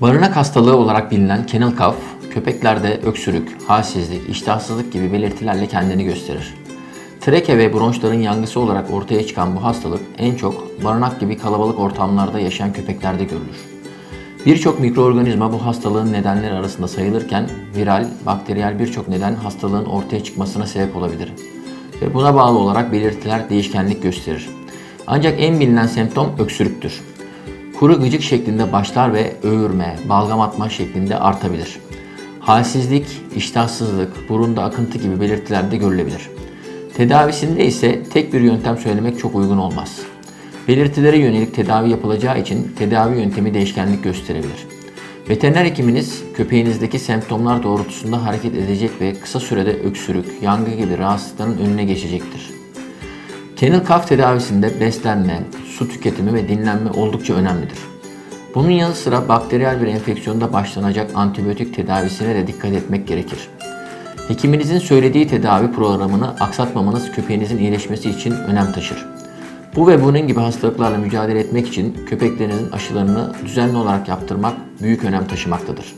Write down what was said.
Barınak hastalığı olarak bilinen kennel cough, köpeklerde öksürük, halsizlik, iştahsızlık gibi belirtilerle kendini gösterir. Treke ve bronşların yangısı olarak ortaya çıkan bu hastalık en çok barınak gibi kalabalık ortamlarda yaşayan köpeklerde görülür. Birçok mikroorganizma bu hastalığın nedenleri arasında sayılırken viral, bakteriyel birçok neden hastalığın ortaya çıkmasına sebep olabilir. Ve buna bağlı olarak belirtiler değişkenlik gösterir. Ancak en bilinen semptom öksürüktür. Kuru gıcık şeklinde başlar ve öğürme, balgam atma şeklinde artabilir. Halsizlik, iştahsızlık, burunda akıntı gibi belirtiler de görülebilir. Tedavisinde ise tek bir yöntem söylemek çok uygun olmaz. Belirtilere yönelik tedavi yapılacağı için tedavi yöntemi değişkenlik gösterebilir. Veteriner hekiminiz köpeğinizdeki semptomlar doğrultusunda hareket edecek ve kısa sürede öksürük, yangı gibi rahatsızlıkların önüne geçecektir. Kennel cough tedavisinde beslenme, su tüketimi ve dinlenme oldukça önemlidir. Bunun yanı sıra bakteriyel bir enfeksiyonda başlanacak antibiyotik tedavisine de dikkat etmek gerekir. Hekiminizin söylediği tedavi programını aksatmamanız köpeğinizin iyileşmesi için önem taşır. Bu ve bunun gibi hastalıklarla mücadele etmek için köpeklerinizin aşılarını düzenli olarak yaptırmak büyük önem taşımaktadır.